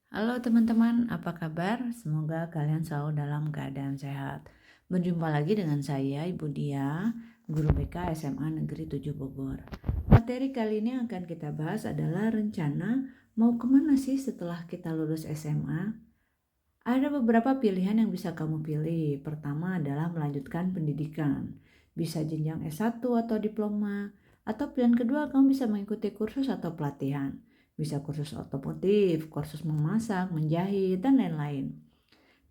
Halo teman-teman, apa kabar? Semoga kalian selalu dalam keadaan sehat. Berjumpa lagi dengan saya, Ibu Dia, Guru BK SMA Negeri 7 Bogor. Materi kali ini yang akan kita bahas adalah rencana mau kemana sih setelah kita lulus SMA? Ada beberapa pilihan yang bisa kamu pilih. Pertama adalah melanjutkan pendidikan. Bisa jenjang S1 atau diploma. Atau pilihan kedua kamu bisa mengikuti kursus atau pelatihan. Bisa kursus otomotif, kursus memasak, menjahit, dan lain-lain.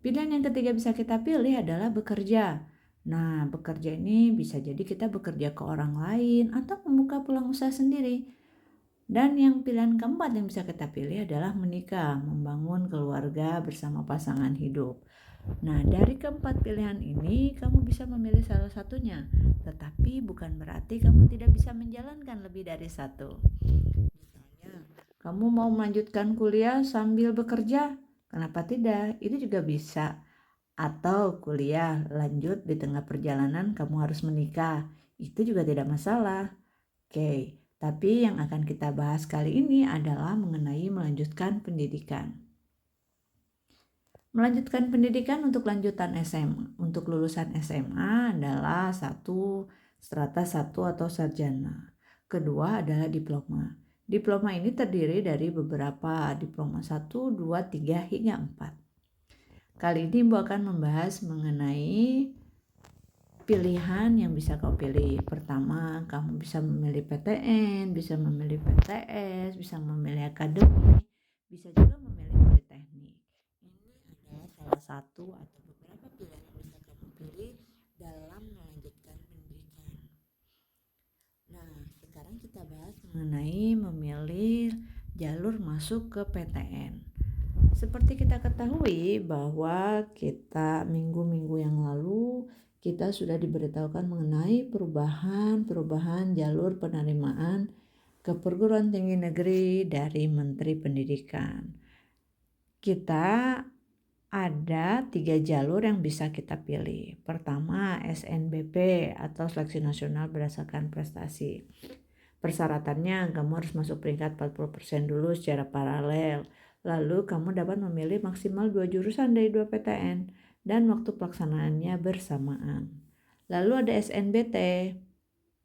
Pilihan yang ketiga bisa kita pilih adalah bekerja. Nah, bekerja ini bisa jadi kita bekerja ke orang lain atau membuka peluang usaha sendiri. Dan yang pilihan keempat yang bisa kita pilih adalah menikah, membangun keluarga bersama pasangan hidup. Nah, dari keempat pilihan ini kamu bisa memilih salah satunya, tetapi bukan berarti kamu tidak bisa menjalankan lebih dari satu. Misalnya, kamu mau melanjutkan kuliah sambil bekerja, kenapa tidak? Itu juga bisa. Atau kuliah lanjut di tengah perjalanan kamu harus menikah, itu juga tidak masalah. Oke, tapi yang akan kita bahas kali ini adalah mengenai melanjutkan pendidikan. Melanjutkan pendidikan untuk lanjutan SMA, untuk lulusan SMA adalah strata 1 atau sarjana. Kedua adalah diploma. Diploma ini terdiri dari beberapa diploma 1, 2, 3, hingga 4. Kali ini Ibu akan membahas mengenai pilihan yang bisa kau pilih. Pertama, kamu bisa memilih PTN, bisa memilih PTS, bisa memilih akademi, bisa juga memilih politeknik. Ini adalah salah satu atau beberapa pilihan yang bisa kamu pilih dalam melanjutkan pendidikan. Nah, sekarang kita bahas mengenai memilih jalur masuk ke PTN. Seperti kita ketahui bahwa kita minggu-minggu yang lalu kita sudah diberitahukan mengenai perubahan jalur penerimaan ke perguruan tinggi negeri dari Menteri Pendidikan. Kita ada 3 jalur yang bisa kita pilih. Pertama, SNBP atau Seleksi Nasional Berdasarkan Prestasi. Persyaratannya kamu harus masuk peringkat 40% dulu secara paralel. Lalu kamu dapat memilih maksimal 2 jurusan dari 2 PTN dan waktu pelaksanaannya bersamaan. Lalu ada SNBT.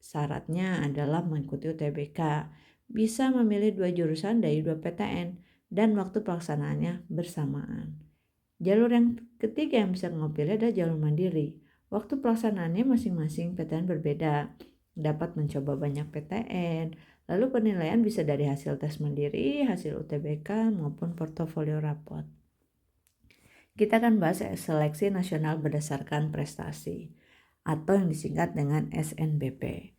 Syaratnya adalah mengikuti UTBK. Bisa memilih 2 jurusan dari 2 PTN dan waktu pelaksanaannya bersamaan. Jalur yang ketiga yang bisa kamu pilih adalah jalur mandiri. Waktu pelaksanaannya masing-masing PTN berbeda. Dapat mencoba banyak PTN, lalu penilaian bisa dari hasil tes mandiri, hasil UTBK, maupun portofolio rapot. Kita akan bahas seleksi nasional berdasarkan prestasi, atau yang disingkat dengan SNBP.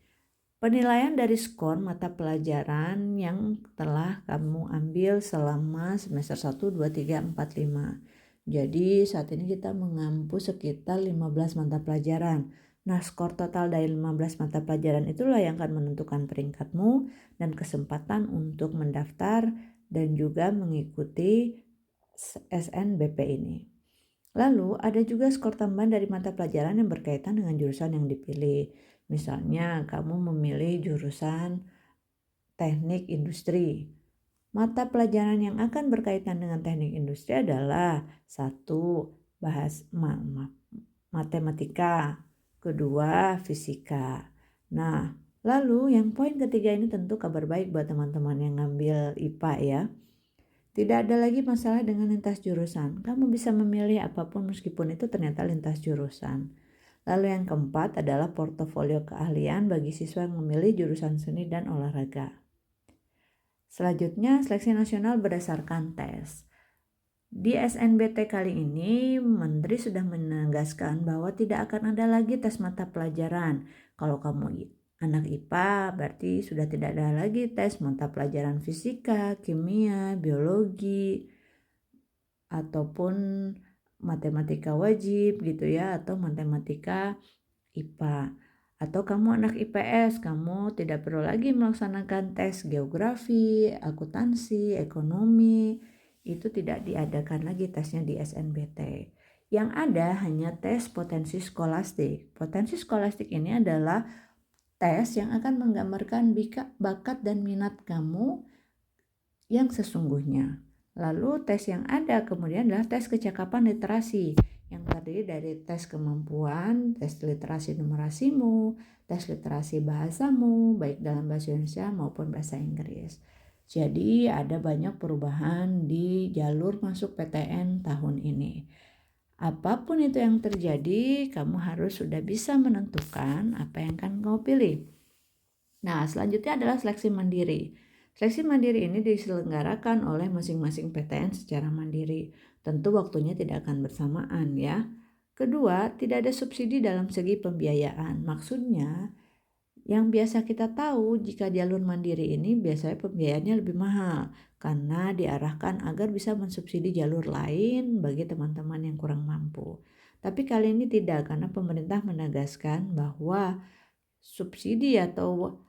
Penilaian dari skor mata pelajaran yang telah kamu ambil selama semester 1, 2, 3, 4, 5. Jadi saat ini kita mengampu sekitar 15 mata pelajaran. Nah, skor total dari 15 mata pelajaran itulah yang akan menentukan peringkatmu dan kesempatan untuk mendaftar dan juga mengikuti SNBP ini. Lalu ada juga skor tambahan dari mata pelajaran yang berkaitan dengan jurusan yang dipilih. Misalnya kamu memilih jurusan teknik industri. Mata pelajaran yang akan berkaitan dengan teknik industri adalah 1. Matematika, kedua fisika. Nah, lalu yang poin ketiga ini tentu kabar baik buat teman-teman yang ngambil IPA ya. Tidak ada lagi masalah dengan lintas jurusan. Kamu bisa memilih apapun meskipun itu ternyata lintas jurusan. Lalu yang keempat adalah portofolio keahlian bagi siswa yang memilih jurusan seni dan olahraga. Selanjutnya, seleksi nasional berdasarkan tes. Di SNBT kali ini, Menteri sudah menegaskan bahwa tidak akan ada lagi tes mata pelajaran. Kalau kamu anak IPA, berarti sudah tidak ada lagi tes mata pelajaran fisika, kimia, biologi, ataupun matematika wajib gitu ya, atau matematika IPA. Atau kamu anak IPS, kamu tidak perlu lagi melaksanakan tes geografi, akuntansi, ekonomi. Itu tidak diadakan lagi tesnya di SNBT. Yang ada hanya tes potensi skolastik. Potensi skolastik ini adalah tes yang akan menggambarkan bakat dan minat kamu yang sesungguhnya. Lalu tes yang ada kemudian adalah tes kecakapan literasi yang terdiri dari tes kemampuan, tes literasi numerasimu, tes literasi bahasamu baik dalam bahasa Indonesia maupun bahasa Inggris. Jadi ada banyak perubahan di jalur masuk PTN tahun ini. Apapun itu yang terjadi, kamu harus sudah bisa menentukan apa yang akan kamu pilih. Nah, selanjutnya adalah seleksi mandiri. Seleksi mandiri ini diselenggarakan oleh masing-masing PTN secara mandiri. Tentu waktunya tidak akan bersamaan ya. Kedua, tidak ada subsidi dalam segi pembiayaan. Maksudnya, yang biasa kita tahu jika jalur mandiri ini biasanya pembiayaannya lebih mahal karena diarahkan agar bisa mensubsidi jalur lain bagi teman-teman yang kurang mampu. Tapi kali ini tidak, karena pemerintah menegaskan bahwa subsidi atau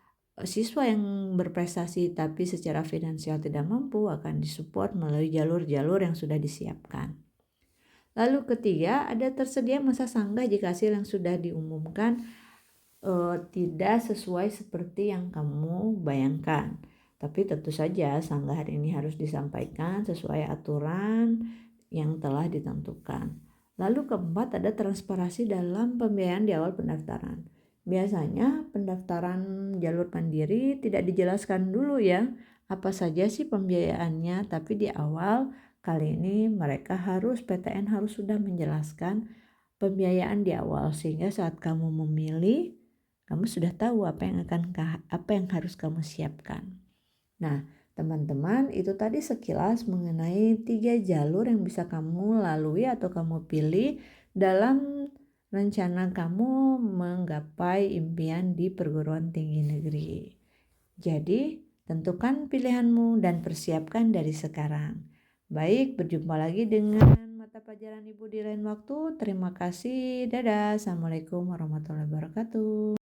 siswa yang berprestasi tapi secara finansial tidak mampu akan disupport melalui jalur-jalur yang sudah disiapkan. Lalu ketiga, ada tersedia masa sanggah jika hasil yang sudah diumumkan tidak sesuai seperti yang kamu bayangkan. Tapi tentu saja sanggahan ini harus disampaikan sesuai aturan yang telah ditentukan. Lalu keempat, ada transparansi dalam pembiayaan di awal pendaftaran. Biasanya pendaftaran jalur mandiri tidak dijelaskan dulu ya apa saja sih pembiayaannya, tapi di awal kali ini mereka PTN harus sudah menjelaskan pembiayaan di awal sehingga saat kamu memilih kamu sudah tahu apa yang harus kamu siapkan. Nah, teman-teman, itu tadi sekilas mengenai 3 jalur yang bisa kamu lalui atau kamu pilih dalam rencana kamu menggapai impian di perguruan tinggi negeri. Jadi, tentukan pilihanmu dan persiapkan dari sekarang. Baik, berjumpa lagi dengan mata pelajaran Ibu di lain waktu. Terima kasih. Dadah. Assalamualaikum warahmatullahi wabarakatuh.